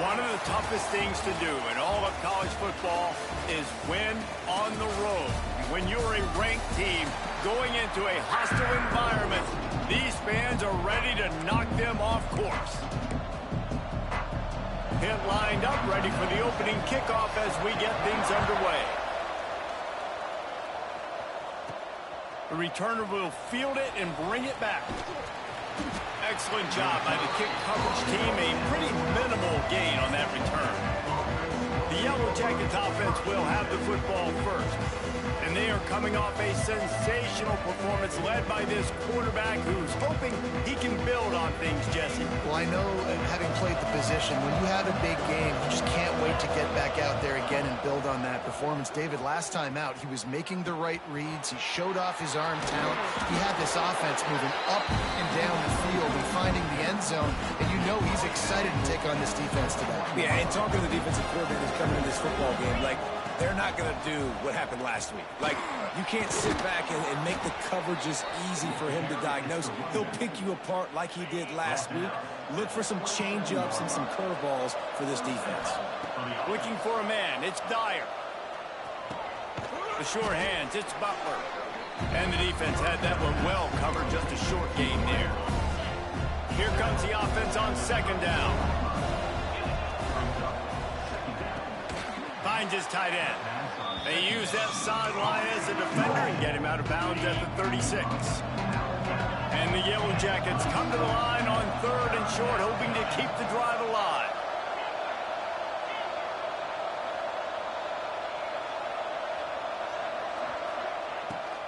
One of the toughest things to do in all of college football is win on the road. When you're a ranked team going into a hostile environment, these fans are ready to knock them off course. Pitt lined up, ready for the opening kickoff as we get things underway. The returner will field it and bring it back. Excellent job by the kick coverage team. A pretty minimal gain on that return. The Yellow Jackets offense will have the football first. And they are coming off a sensational performance led by this quarterback who's hoping he can build on things, Jesse. Well, I know, having played the position, when you have a big game, you just can't wait to get back out there again and build on that performance. David, last time out, he was making the right reads. He showed off his arm talent. He had this offense moving up and down the field and finding the end zone. And you know he's excited to take on this defense today. Yeah, and talking to the defensive coordinators coming in this football game, like, they're not going to do what happened last week. Like, you can't sit back and make the coverages easy for him to diagnose. He'll pick you apart like he did last week. Look for some change-ups and some curveballs for this defense. Looking for a man, it's Dyer. The short hands, it's Butler. And the defense had that one well covered, just a short gain there. Here comes the offense on second down. Finds his tight end. They use that sideline as a defender and get him out of bounds at the 36. And the Yellow Jackets come to the line on third and short, hoping to keep the drive alive.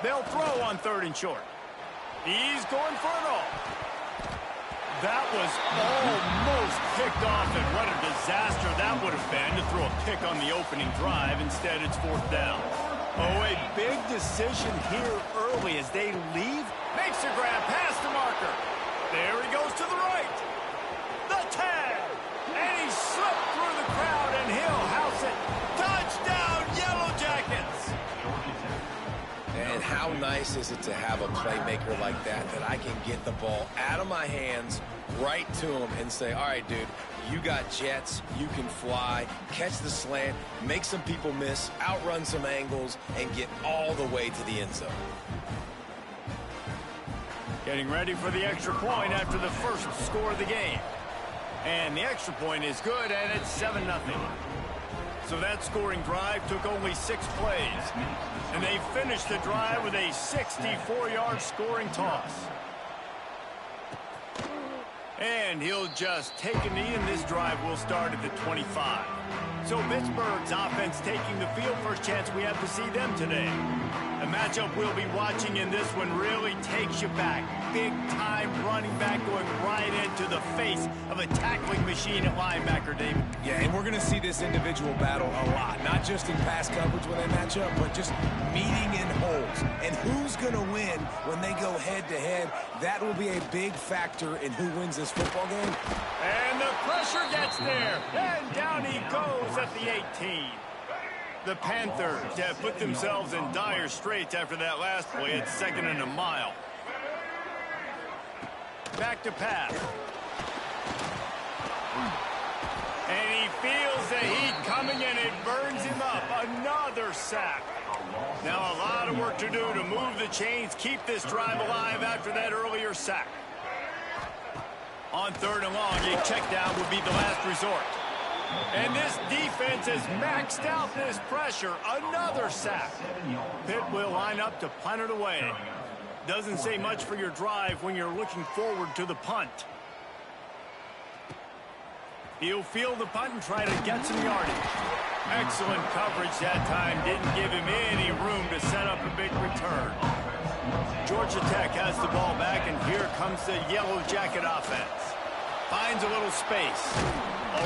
They'll throw on third and short. He's going for it all. That was almost picked off, and what a disaster that would have been to throw a pick on the opening drive. Instead, it's fourth down. Oh, a big decision here early as they leave. Makes a grab past the marker. There he goes to the right. The tag. And he slipped through the crowd, and he'll house it. Touchdown, Yellow Jackets. And how nice is it to have a playmaker like that I can get the ball out of my hands right to him and say, all right, dude, you got jets, you can fly, catch the slant, make some people miss, outrun some angles, and get all the way to the end zone. Getting ready for the extra point after the first score of the game. And the extra point is good, and it's 7-0. So that scoring drive took only 6 plays. And they finished the drive with a 64-yard scoring toss. And he'll just take a knee, and this drive will start at the 25. So Pittsburgh's offense taking the field. First chance we have to see them today. The matchup we'll be watching in this one really takes you back. Big-time running back going right into the face of a tackling machine at linebacker, David. Yeah, and we're going to see this individual battle a lot. Not just in pass coverage when they match up, but just meeting in holes. And who's going to win when they go head-to-head? That will be a big factor in who wins this football game. And the pressure gets there. And down he goes at the 18. The Panthers have put themselves in dire straits after that last play. It's 2nd and a mile. Back to pass. And he feels the heat coming, and it burns him up. Another sack. Now a lot of work to do to move the chains, keep this drive alive after that earlier sack. On third and long, a check down would be the last resort. And this defense has maxed out this pressure. Another sack. Pitt will line up to punt it away. Doesn't say much for your drive when you're looking forward to the punt. He'll field the punt and try to get some yardage. Excellent coverage that time. Didn't give him any room to set up a big return. Georgia Tech has the ball back, and here comes the Yellow Jacket offense. Finds a little space.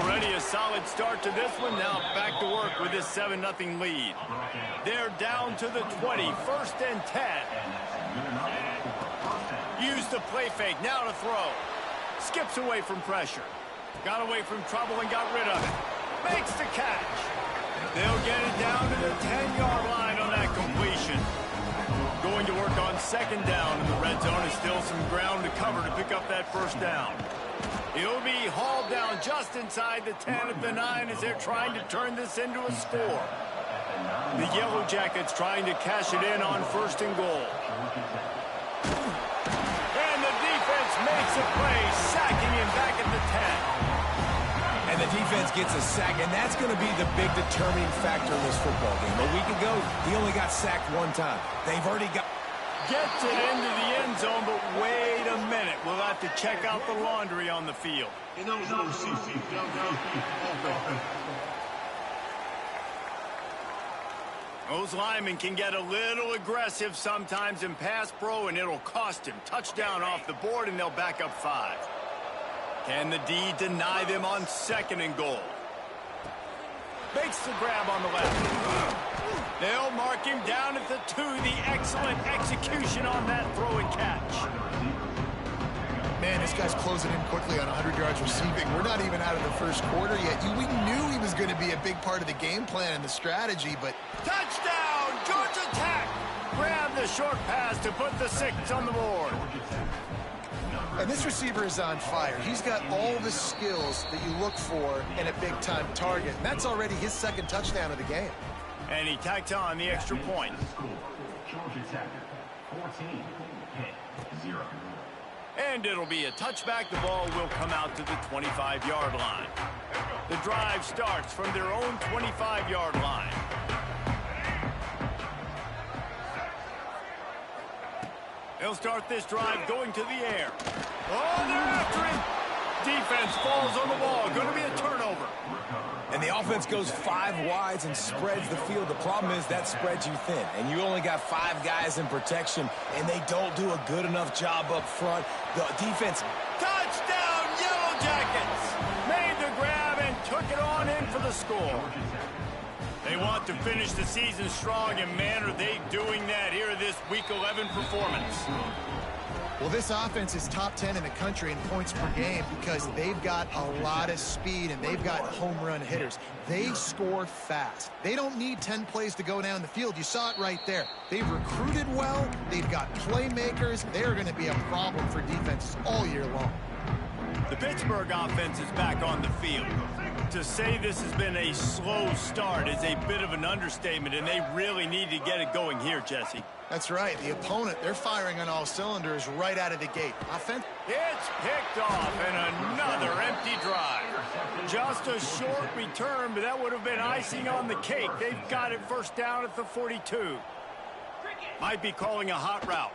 Already a solid start to this one. Now back to work with this 7-0 lead. They're down to the 20. 1st and 10. Use the play fake. Now to throw. Skips away from pressure. Got away from trouble and got rid of it. Makes the catch. They'll get it down to the 10-yard line on that completion. Going to work on 2nd down in the red zone. Is still some ground to cover to pick up that 1st down. He'll be hauled down just inside the 10 at the 9 as they're trying to turn this into a score. The Yellow Jackets trying to cash it in on 1st and goal. And the defense makes a play, sacking him back at the 10. And the defense gets a sack, and that's going to be the big determining factor in this football game. A week ago, he only got sacked 1 time. They've already got... Gets it into the end zone, but wait a minute. We'll have to check out the laundry on the field. Those linemen can get a little aggressive sometimes in pass pro, and it'll cost him. Touchdown off the board, and they'll back up 5. Can the D deny them on 2nd and goal? Makes the grab on the left. They'll mark him down at the 2. The excellent execution on that throw and catch. Man, this guy's closing in quickly on 100 yards receiving. We're not even out of the 1st quarter yet. We knew he was going to be a big part of the game plan and the strategy, but... Touchdown! Georgia Tech! Grab the short pass to put the 6 on the board. And this receiver is on fire. He's got all the skills that you look for in a big-time target. And that's already his 2nd touchdown of the game. And he tacked on the extra point. Georgia Tech, 14, Pitt, 0. And it'll be a touchback. The ball will come out to the 25-yard line. The drive starts from their own 25-yard line. They'll start this drive going to the air. Oh, they're after him. Defense falls on the ball. Going to be a turnover. And the offense goes 5 wides and spreads the field. The problem is that spreads you thin, and you only got 5 guys in protection, and they don't do a good enough job up front. The defense... Touchdown, Yellow Jackets! Made the grab and took it on in for the score. They want to finish the season strong, and man, are they doing that here this Week 11 performance. Well, this offense is top 10 in the country in points per game because they've got a lot of speed and they've got home run hitters. They score fast. They don't need 10 plays to go down the field. You saw it right there. They've recruited well. They've got playmakers. They're going to be a problem for defenses all year long. The Pittsburgh offense is back on the field. To say this has been a slow start is a bit of an understatement, and they really need to get it going here, Jesse. That's right. The opponent, they're firing on all cylinders right out of the gate. Offense. It's picked off, and another empty drive. Just a short return, but that would have been icing on the cake. They've got it 1st down at the 42. Might be calling a hot route.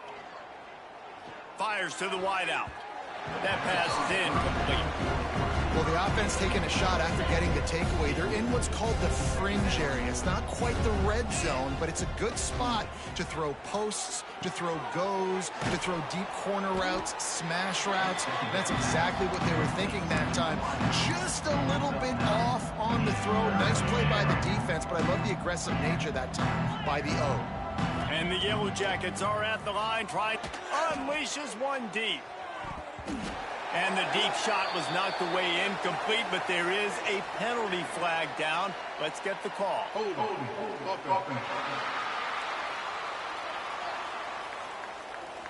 Fires to the wideout. That pass is incomplete. Well, the offense taking a shot after getting the takeaway. They're in what's called the fringe area. It's not quite the red zone, but it's a good spot to throw posts, to throw goes, to throw deep corner routes, smash routes. That's exactly what they were thinking that time. Just a little bit off on the throw. Nice play by the defense, but I love the aggressive nature that time by the O. And the Yellow Jackets are at the line, trying to unleashes one deep. And the deep shot was knocked away incomplete, but there is a penalty flag down. Let's get the call.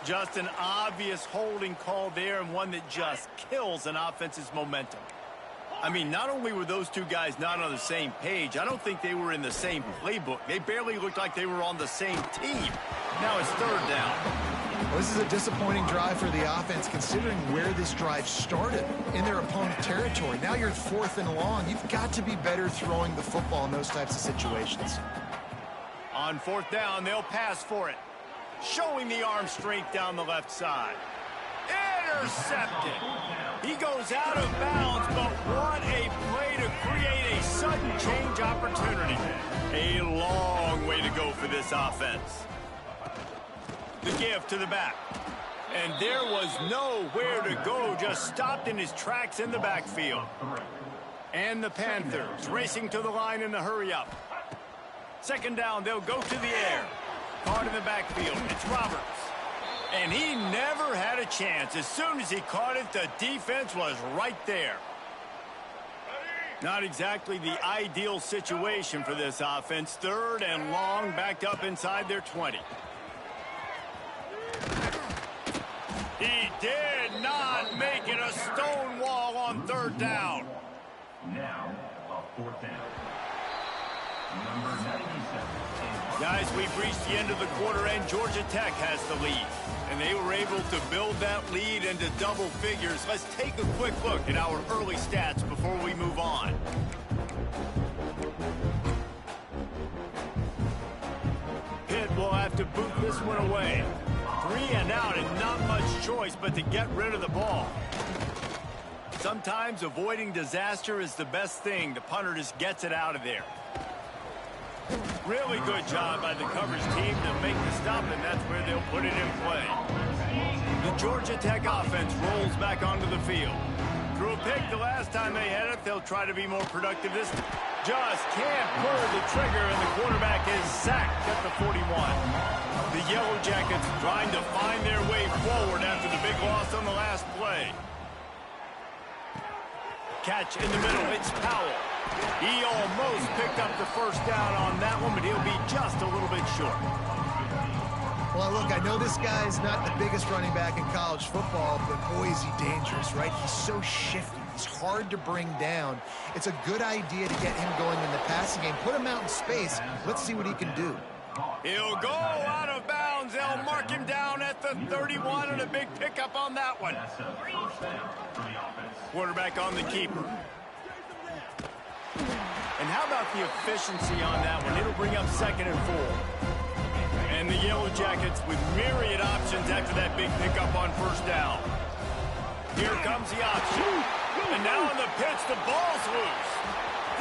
Just an obvious holding call there, and one that just kills an offense's momentum. I mean, not only were those two guys not on the same page, I don't think they were in the same playbook. They barely looked like they were on the same team. Now it's 3rd down. Well, this is a disappointing drive for the offense, considering where this drive started, in their opponent territory. Now you're 4th and long. You've got to be better throwing the football in those types of situations. On 4th down, they'll pass for it. Showing the arm strength down the left side. Intercepted. He goes out of bounds, but what a play to create a sudden change opportunity. A long way to go for this offense. The give to the back. And there was nowhere to go, just stopped in his tracks in the backfield. And the Panthers racing to the line in the hurry-up. 2nd down, they'll go to the air. Caught in the backfield, it's Roberts. And he never had a chance. As soon as he caught it, the defense was right there. Not exactly the ideal situation for this offense. 3rd and long, backed up inside their 20. He did not make it. A stone wall third down. Now, a fourth down. Number 97. Guys, we've reached the end of the quarter, and Georgia Tech has the lead. And they were able to build that lead into double figures. Let's take a quick look at our early stats before we move on. Pitt will have to boot this one away. 3 and out, and not much choice but to get rid of the ball. Sometimes avoiding disaster is the best thing. The punter just gets it out of there. Really good job by the coverage team to make the stop, and that's where they'll put it in play. The Georgia Tech offense rolls back onto the field. Threw a pick the last time they had it. They'll try to be more productive this time. Just can't pull the trigger, and the quarterback is sacked at the 41. The Yellow Jackets trying to find their way forward after the big loss on the last play. Catch in the middle. It's Powell. He almost picked up the first down on that one, but he'll be just a little bit short. Well, look, I know this guy's not the biggest running back in college football, but boy, is he dangerous, right? He's so shifty. He's hard to bring down. It's a good idea to get him going in the passing game. Put him out in space. Let's see what he can do. He'll go out of bounds. They'll mark him down at the 31, and a big pickup on that one. Quarterback on the keeper. And how about the efficiency on that one? It'll bring up 2nd and 4. And the Yellow Jackets with myriad options after that big pickup on first down. Here comes the option. And now on the pitch, the ball's loose.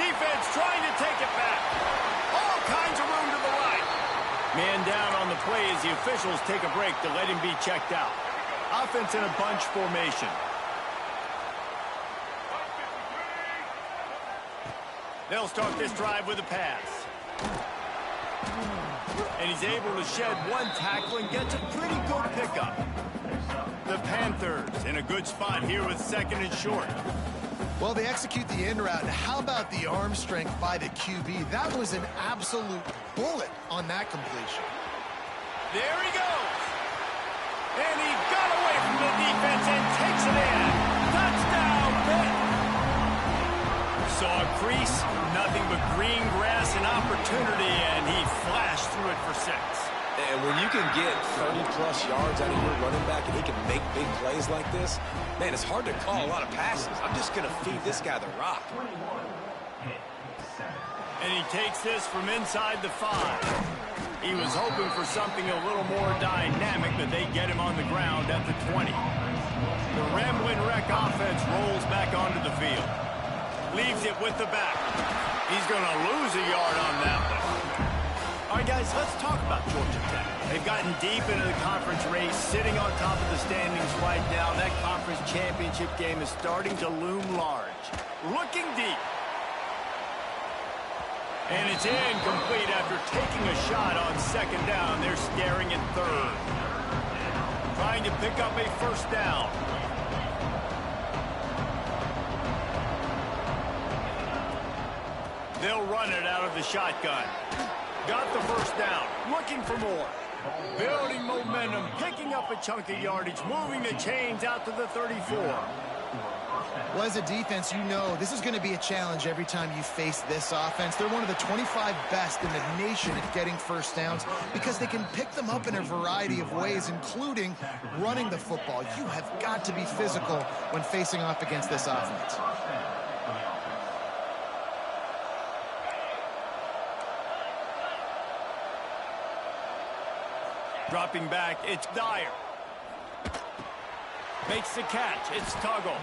Defense trying to take it back. All kinds of room to the right. Man down on the play as the officials take a break to let him be checked out. Offense in a bunch formation. They'll start this drive with a pass. And he's able to shed one tackle and gets a pretty good pickup. The Panthers in a good spot here with 2nd and short. Well, they execute the in route. How about the arm strength by the QB? That was an absolute bullet on that completion. There he goes. And he got away from the defense and takes it in. Touchdown, Pitt. Saw a crease, nothing but green grass and opportunity, and he flashed through it for 6. And when you can get 30-plus yards out of your running back and he can make big plays like this, man, it's hard to call a lot of passes. I'm just going to feed this guy the rock. And he takes this from inside the 5. He was hoping for something a little more dynamic, but they get him on the ground at the 20. The Ramblin' Wreck offense rolls back onto the field. Leaves it with the back. He's going to lose a yard on that one. All right, guys, let's talk about Georgia Tech. They've gotten deep into the conference race, sitting on top of the standings right now. That conference championship game is starting to loom large. Looking deep. And it's incomplete after taking a shot on 2nd down. They're staring at 3rd. Trying to pick up a first down. They'll run it out of the shotgun. Got the first down. Looking for more. Building momentum. Picking up a chunk of yardage. Moving the chains out to the 34. Well, as a defense, you know this is going to be a challenge every time you face this offense. They're one of the 25 best in the nation at getting first downs because they can pick them up in a variety of ways, including running the football. You have got to be physical when facing off against this offense. Dropping back, it's Dyer. Makes the catch, it's Tuggle.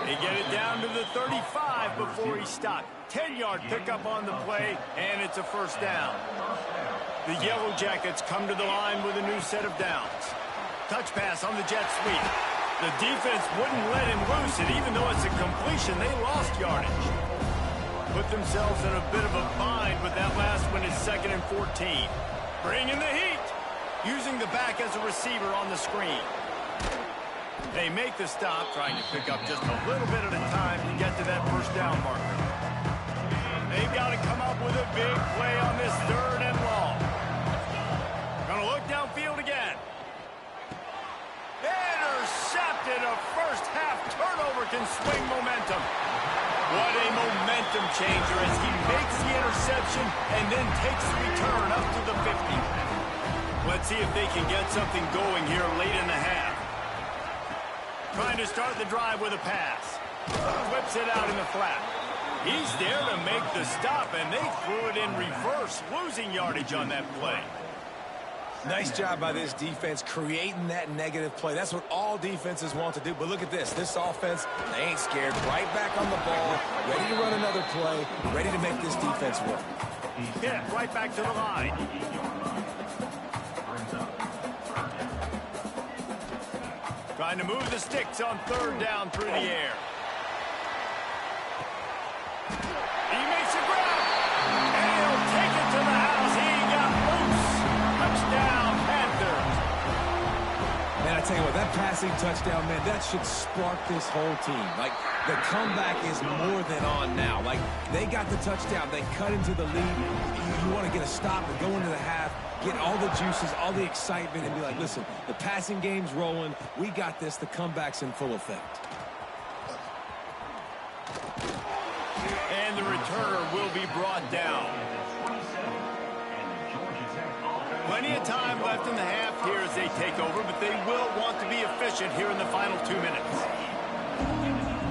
They get it down to the 35 before he stopped. 10-yard pickup on the play, and it's a first down. The Yellow Jackets come to the line with a new set of downs. Touch pass on the jet sweep. The defense wouldn't let him loose, and even though it's a completion, they lost yardage. Put themselves in a bit of a bind with that last one. It's 2nd and 14. Bringing the heat. Using the back as a receiver on the screen. They make the stop, trying to pick up just a little bit at a time to get to that first down marker. They've got to come up with a big play on this 3rd and long. Gonna look downfield again. Intercepted. intercepted. A first-half turnover can swing momentum. What a momentum changer as he makes the interception and then takes the return up to the 50. Let's see if they can get something going here late in the half. Trying to start the drive with a pass. Whips it out in the flat. He's there to make the stop, and they threw it in reverse, losing yardage on that play. Nice job by this defense creating that negative play. That's what all defenses want to do. But look at this. This offense, they ain't scared. Right back on the ball, ready to run another play, ready to make this defense work. Pitt right back to the line. Trying to move the sticks on third down through the air. He makes a grab. And he'll take it to the house. He got loose. Touchdown, Panthers. Man, I tell you what, that passing touchdown, man, that should spark this whole team. Like, the comeback is more than on now. Like, they got the touchdown. They cut into the lead. You want to get a stop and go into the half, get all the juices, all the excitement, and be like, listen, the passing game's rolling. We got this. The comeback's in full effect. And the returner will be brought down. Plenty of time left in the half here as they take over, but they will want to be efficient here in the final 2 minutes.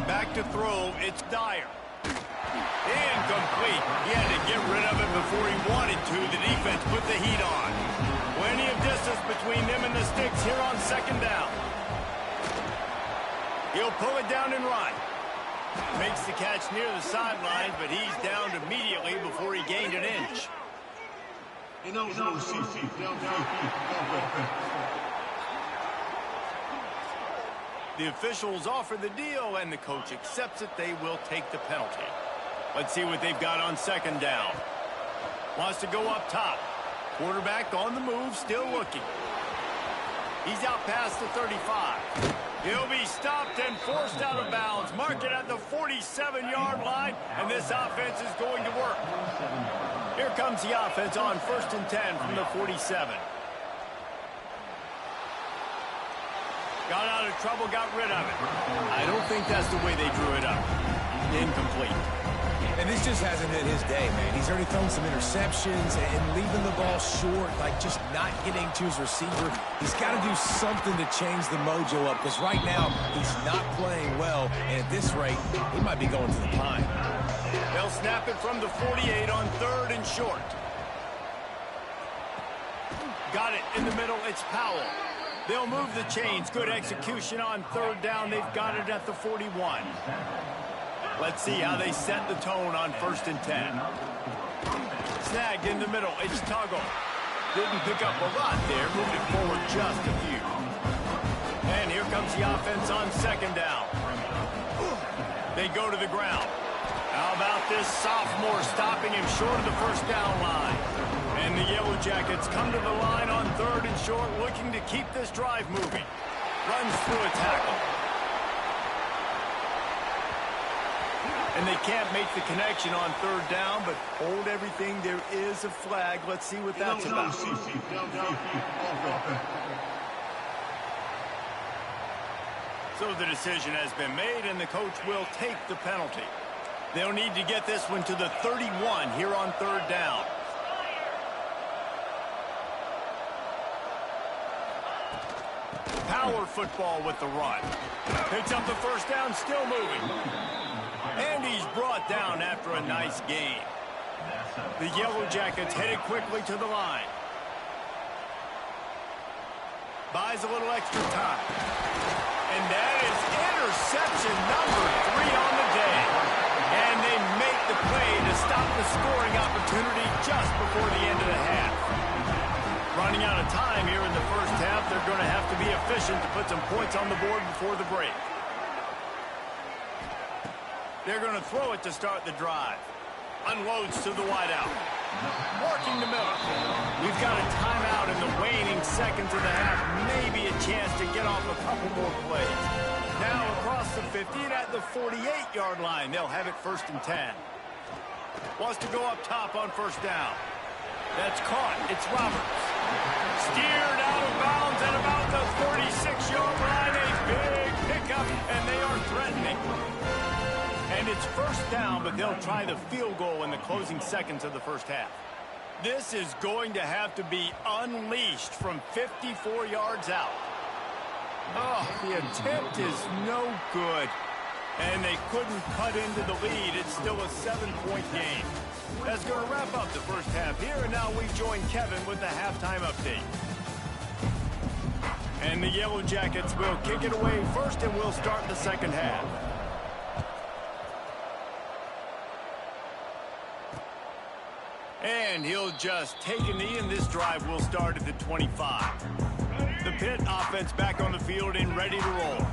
Back to throw, it's Dyer. Incomplete. He had to get rid of it before he wanted to. The defense put the heat on. Plenty of distance between them and the sticks here on second down. He'll pull it down and run. Makes the catch near the sidelines, but he's downed immediately before he gained an inch. The officials offer the deal, and the coach accepts it. They will take the penalty. Let's see what they've got on second down. Wants to go up top. Quarterback on the move, still looking. He's out past the 35. He'll be stopped and forced out of bounds. Mark it at the 47-yard line, and this offense is going to work. Here comes the offense on 1st and 10 from the 47. Got out of trouble, got rid of it. I don't think that's the way they drew it up. Incomplete. And this just hasn't hit his day, man. He's already thrown some interceptions and leaving the ball short, like just not getting to his receiver. He's got to do something to change the mojo up, because right now he's not playing well, and at this rate, he might be going to the pine. They'll snap it from the 48 on 3rd and short. Got it in the middle, it's Powell. They'll move the chains. Good execution on 3rd down. They've got it at the 41. Let's see how they set the tone on 1st and 10. Snagged in the middle. It's Tuggle. Didn't pick up a lot there. Moved it forward just a few. And here comes the offense on 2nd down. They go to the ground. How about this sophomore stopping him short of the 1st down line? And the Yellow Jackets come to the line on 3rd and short, looking to keep this drive moving. Runs through a tackle. And they can't make the connection on 3rd down, but hold everything. There is a flag. Let's see what that's about. So the decision has been made, and the coach will take the penalty. They'll need to get this one to the 31 here on 3rd down. Power football with the run. Picks up the 1st down, still moving. And he's brought down after a nice gain. The Yellow Jackets headed quickly to the line. Buys a little extra time. And that is interception number 3 on the day. And they make the play to stop the scoring opportunity just before the end of the half. Running out of time here in the 1st half. They're going to have to be efficient to put some points on the board before the break. They're going to throw it to start the drive. Unloads to the wideout. Working the middle. We've got a timeout in the waning seconds of the half. Maybe a chance to get off a couple more plays. Now across the 50 and at the 48-yard line. They'll have it 1st and 10. Wants to go up top on 1st down. That's caught. It's Roberts. Steered out of bounds at about the 46-yard line. A big It's first down, but they'll try the field goal in the closing seconds of the first half. This is going to have to be unleashed from 54 yards out. Oh, the attempt is no good. And they couldn't cut into the lead. It's still a 7-point game. That's going to wrap up the first half here. And now we join Kevin with the halftime update. And the Yellow Jackets will kick it away first, and we'll start the second half. And he'll just take a knee, and this drive will start at the 25. The Pitt offense back on the field and ready to roll.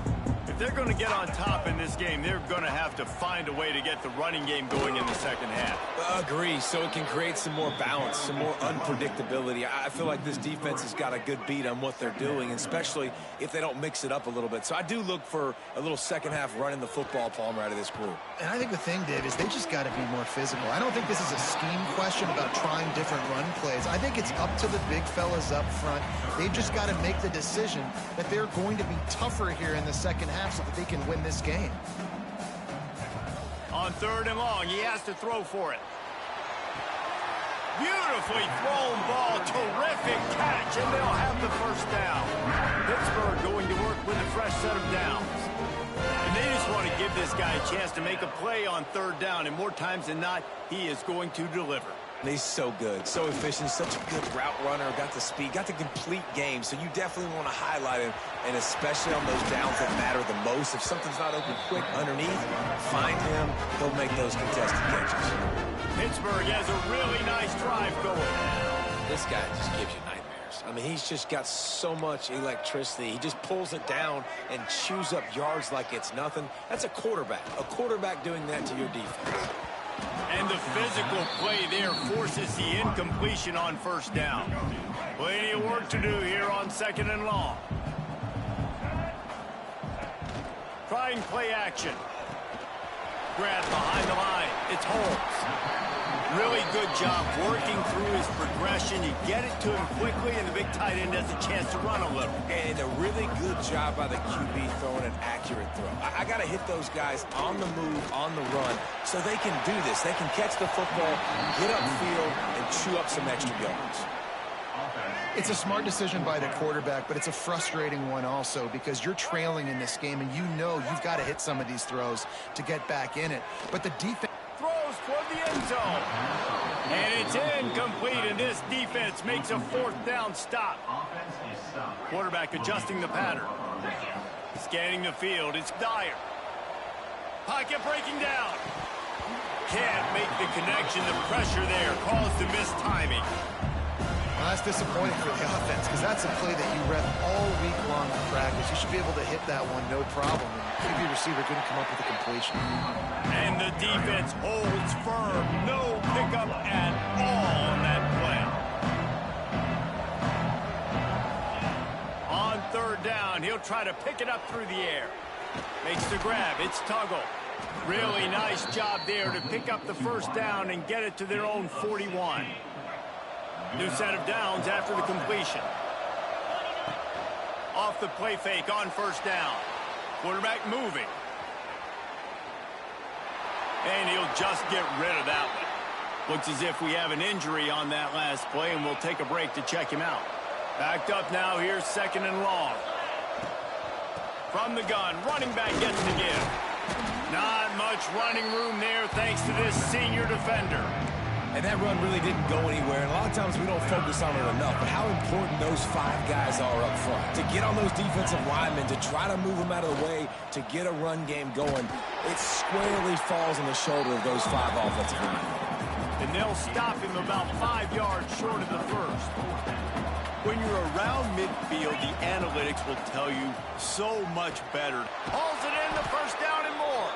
If they're going to get on top in this game, they're going to have to find a way to get the running game going in the second half. Agree, so it can create some more balance, some more unpredictability. I feel like this defense has got a good beat on what they're doing, especially if they don't mix it up a little bit. So I do look for a little second half running the football, Palmer, out of this group. And I think the thing, Dave, is they just got to be more physical. I don't think this is a scheme question about trying different run plays. I think it's up to the big fellas up front. They've just got to make the decision that they're going to be tougher here in the second half so that they can win this game. On third and long, he has to throw for it. Beautifully thrown ball, terrific catch, and they'll have the first down. Pittsburgh going to work with a fresh set of downs. And they just want to give this guy a chance to make a play on third down, and more times than not, he is going to deliver. He's so good, so efficient, such a good route runner, got the speed, got the complete game, so you definitely want to highlight him, and especially on those downs that matter the most. If something's not open quick underneath, find him, he'll make those contested catches. Pittsburgh has a really nice drive going. This guy just gives you nightmares. I mean, he's just got so much electricity. He just pulls it down and chews up yards like it's nothing. That's a quarterback doing that to your defense. And the physical play there forces the incompletion on first down. Plenty of work to do here on second and long. Trying play action. Grab behind the line. It's Holmes. Really good job working through his progression. You get it to him quickly, and the big tight end has a chance to run a little. And a really good job by the QB throwing an accurate throw. I got to hit those guys on the move, on the run, so they can do this. They can catch the football, get upfield, and chew up some extra yards. It's a smart decision by the quarterback, but it's a frustrating one also because you're trailing in this game, and you know you've got to hit some of these throws to get back in it. But the defense throws toward the end zone. And it's incomplete, and this defense makes a fourth down stop. Quarterback adjusting the pattern. Scanning the field, it's Dyer. Pocket breaking down. Can't make the connection. The pressure there caused the missed timing. Well, that's disappointing for the offense because that's a play that you rep all week long in practice. You should be able to hit that one no problem. And QB receiver couldn't come up with a completion. And the defense holds firm. No pickup at all on that play. On third down, he'll try to pick it up through the air. Makes the grab. It's Tuggle. Really nice job there to pick up the first down and get it to their own 41. New set of downs after the completion. Off the play fake on first down. Quarterback moving. And he'll just get rid of that one. Looks as if we have an injury on that last play, and we'll take a break to check him out. Backed up now, here's second and long. From the gun, running back gets the give. Not much running room there thanks to this senior defender. And that run really didn't go anywhere. And a lot of times we don't focus on it enough. But how important those five guys are up front. To get on those defensive linemen, to try to move them out of the way, to get a run game going, it squarely falls on the shoulder of those five offensive linemen. And they'll stop him about 5 yards short of the first. When you're around midfield, the analytics will tell you so much better. Hauls it in, the first down and more.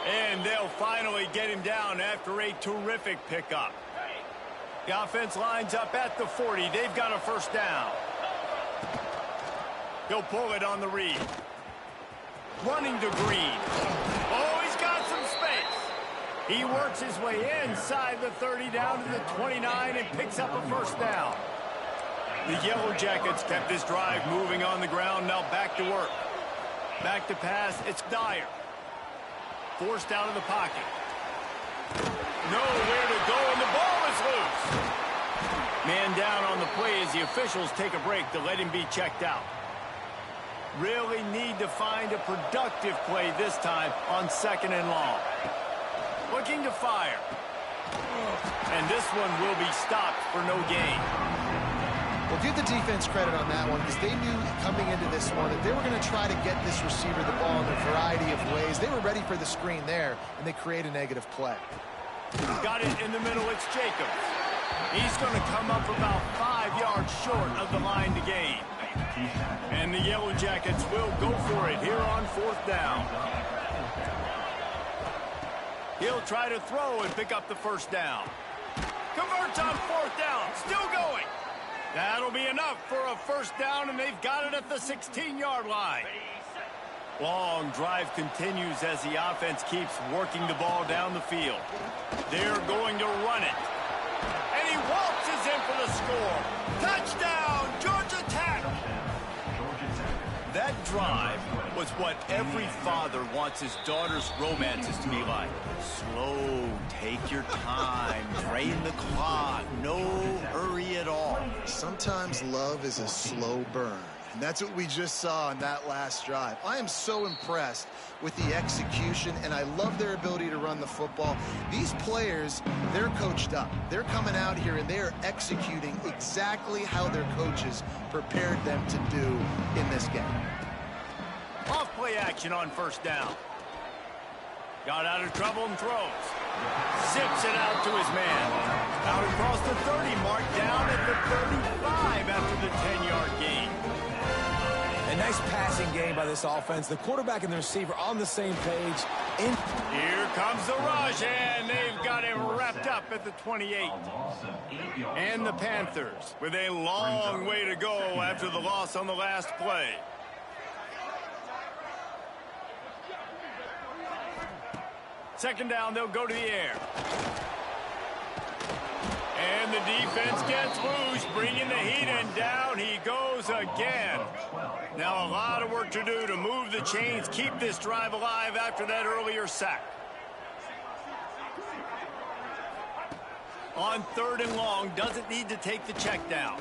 And they'll finally get him down after a terrific pickup. The offense lines up at the 40. They've got a first down. He'll pull it on the read. Running to Green. Oh, he's got some space. He works his way inside the 30 down to the 29 and picks up a first down. The Yellow Jackets kept this drive moving on the ground. Now back to work. Back to pass. It's Dyer. forced out of the pocket. Nowhere to go, and the ball is loose. Man down on the play as the officials take a break to let him be checked out. Really need to find a productive play this time on 2nd and long. Looking to fire. And this one will be stopped for no gain. Well, give the defense credit on that one because they knew coming into this one that they were going to try to get this receiver the ball in a variety of ways. They were ready for the screen there, and they create a negative play. Got it in the middle. It's Jacobs. He's going to come up about 5 yards short of the line to gain. And the Yellow Jackets will go for it here on 4th down. He'll try to throw and pick up the first down. Converts on 4th down. Still going. That'll be enough for a first down, and they've got it at the 16-yard line. Long drive continues as the offense keeps working the ball down the field. They're going to run it. And he waltzes in for the score. Touchdown, Georgia Tech! That drive was what every father wants his daughter's romances to be like. Slow, take your time, drain the clock, no hurry at all. Sometimes love is a slow burn. And that's what we just saw on that last drive. I am so impressed with the execution, and I love their ability to run the football. These players, they're coached up. They're coming out here, and they're executing exactly how their coaches prepared them to do in this game. Off play action on 1st down. Got out of trouble and throws. Zips it out to his man. Out across the 30 mark, down at the 35 after the 10-yard gain. A nice passing game by this offense. The quarterback and the receiver on the same page. Here comes the rush, and they've got him wrapped up at the 28. And the Panthers with a long way to go after the loss on the last play. Second down, they'll go to the air. And the defense gets loose, bringing the heat, and down he goes again. Now a lot of work to do to move the chains, keep this drive alive after that earlier sack. On 3rd and long, doesn't need to take the check down.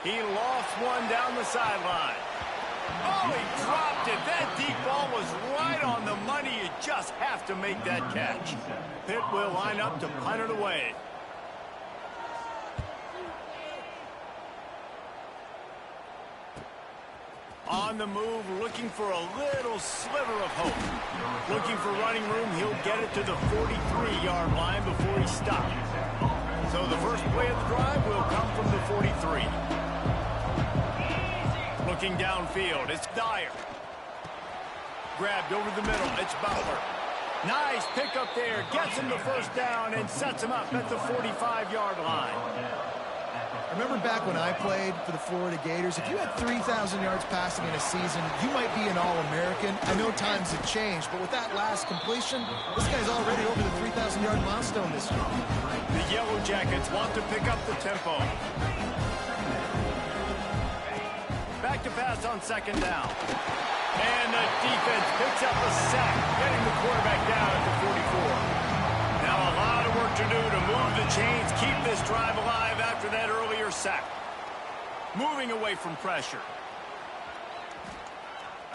He lost one down the sideline. Oh, he dropped it. That deep ball was right on the money. You just have to make that catch. Pitt will line up to punt it away. On the move, looking for a little sliver of hope. Looking for running room, he'll get it to the 43-yard line before he stops. So the first play of the drive will come from the 43. Looking downfield, it's Dyer. Grabbed over the middle, it's Butler. Nice pickup there, gets him the first down and sets him up at the 45-yard line. I remember back when I played for the Florida Gators, if you had 3,000 yards passing in a season, you might be an All-American. I know times have changed, but with that last completion, this guy's already over the 3,000-yard milestone this year. The Yellow Jackets want to pick up the tempo. Back to pass on 2nd down. And the defense picks up a sack, getting the quarterback down at the 44. Now a lot of work to do to move the chains, keep this drive alive after that earlier sack. Moving away from pressure.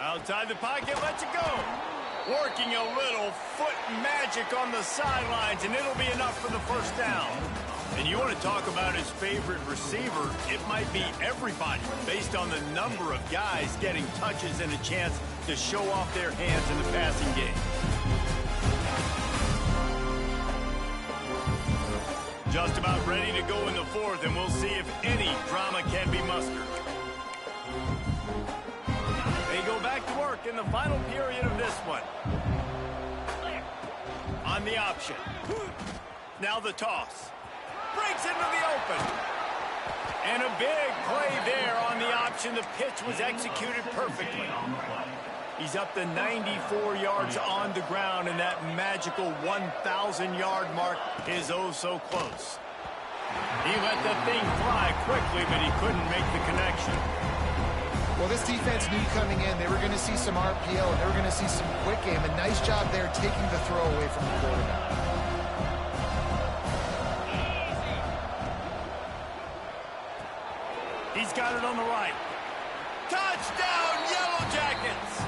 Outside the pocket, lets it go. Working a little foot magic on the sidelines, and it'll be enough for the first down. And you want to talk about his favorite receiver, it might be everybody, based on the number of guys getting touches and a chance to show off their hands in the passing game. Just about ready to go in the 4th, and we'll see if any drama can be mustered. They go back to work in the final period of this one. On the option. Now the toss. Breaks into the open. And a big play there on the option. The pitch was executed perfectly. He's up to 94 yards on the ground, and that magical 1,000-yard mark is oh so close. He let that thing fly quickly, but he couldn't make the connection. Well, this defense knew coming in they were going to see some RPO and they were going to see some quick game. A nice job there taking the throw away from the quarterback. He's got it on the right. Touchdown, Yellow Jackets!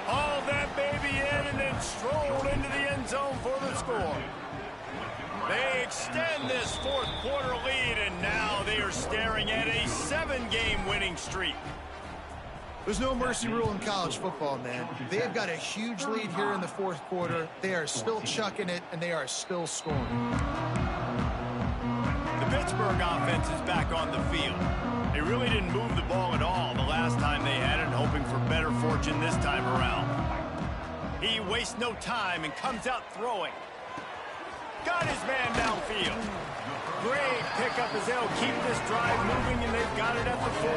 Hauled that baby in and then strolled into the end zone for the score. They extend this fourth quarter lead, and now they are staring at a 7-game winning streak. There's no mercy rule in college football, man. They've got a huge lead here in the fourth quarter. They are still chucking it, and they are still scoring. The Pittsburgh offense is back on the field. They really didn't move the ball at all the last time they had it, hoping for better fortune this time around. He wastes no time and comes out throwing. Got his man downfield. Great pickup as they'll keep this drive moving, and they've got it at the 45.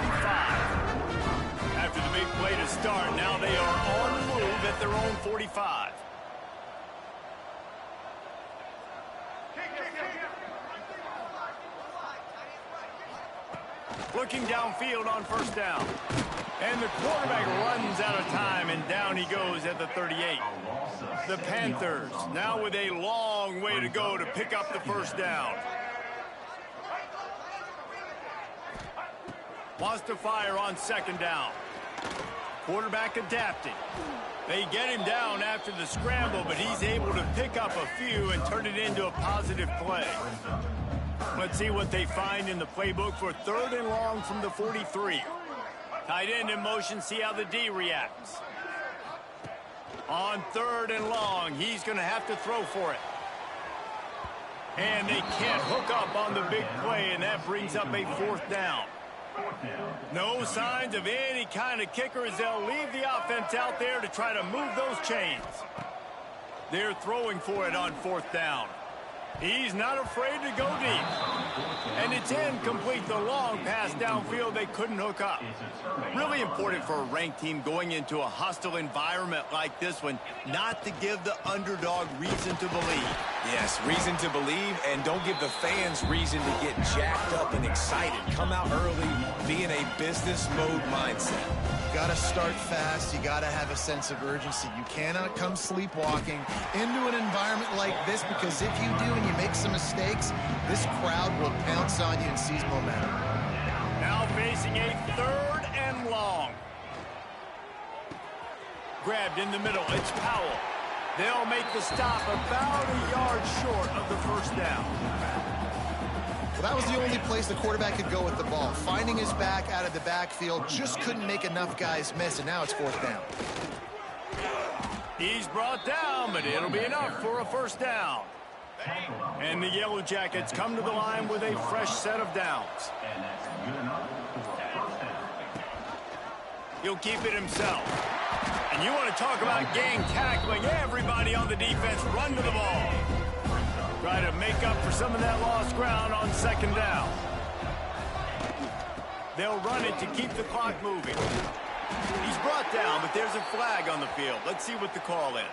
After the big play to start, now they are on the move at their own 45. Looking downfield on first down. And the quarterback runs out of time, and down he goes at the 38. The Panthers now with a long way to go to pick up the first down. Wants to fire on second down. Quarterback adapting. They get him down after the scramble, but he's able to pick up a few and turn it into a positive play. Let's see what they find in the playbook for third and long from the 43. Tight end in motion, see how the D reacts. On third and long, he's going to have to throw for it. And they can't hook up on the big play, and that brings up a fourth down. No signs of any kind of kicker as they'll leave the offense out there to try to move those chains. They're throwing for it on fourth down. He's not afraid to go deep. And it's incomplete. The long pass downfield, they couldn't hook up. Really important for a ranked team going into a hostile environment like this one, not to give the underdog reason to believe. Yes, reason to believe, and don't give the fans reason to get jacked up and excited. Come out early, be in a business mode mindset. You got to start fast. You got to have a sense of urgency. You cannot come sleepwalking into an environment like this, because if you do and you make some mistakes, this crowd will pounce on you and seize momentum. Now facing a third and long. Grabbed in the middle. It's Powell. They'll make the stop about a yard short of the first down. Well, that was the only place the quarterback could go with the ball. Finding his back out of the backfield, just couldn't make enough guys miss, and now it's fourth down. He's brought down, but it'll be enough for a first down. And the Yellow Jackets come to the line with a fresh set of downs. He'll keep it himself. And you want to talk about gang tackling. Everybody on the defense run to the ball. Try to make up for some of that lost ground on second down. They'll run it to keep the clock moving. He's brought down, but there's a flag on the field. Let's see what the call is.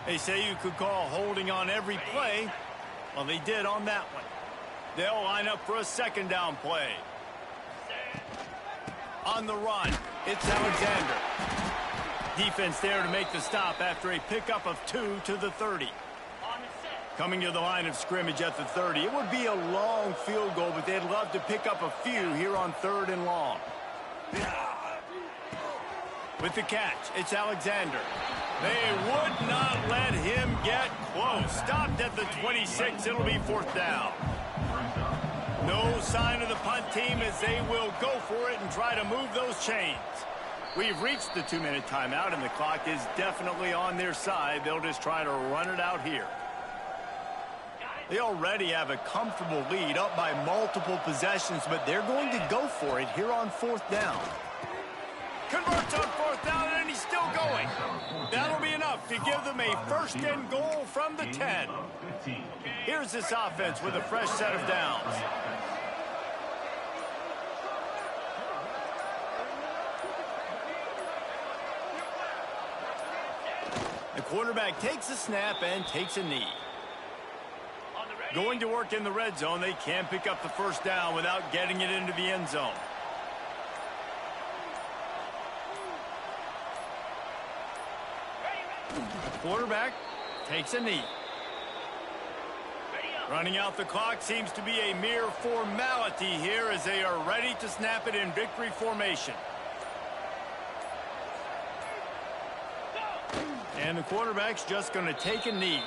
They say you could call holding on every play. Well, they did on that one. They'll line up for a second down play. On the run, it's Alexander. Defense there to make the stop after a pickup of 2 to the 30. Coming to the line of scrimmage at the 30. It would be a long field goal, but they'd love to pick up a few here on third and long. With the catch, it's Alexander. They would not let him get close. Stopped at the 26. It'll be fourth down. No sign of the punt team as they will go for it and try to move those chains. We've reached the 2-minute timeout, and the clock is definitely on their side. They'll just try to run it out here. They already have a comfortable lead, up by multiple possessions, but they're going to go for it here on fourth down. Converts on fourth down, and he's still going. That'll be enough to give them a first and goal from the 10. Here's this offense with a fresh set of downs. The quarterback takes a snap and takes a knee. Going to work in the red zone. They can't pick up the first down without getting it into the end zone. The quarterback takes a knee. Running out the clock seems to be a mere formality here as they are ready to snap it in victory formation. And the quarterback's just going to take a knee.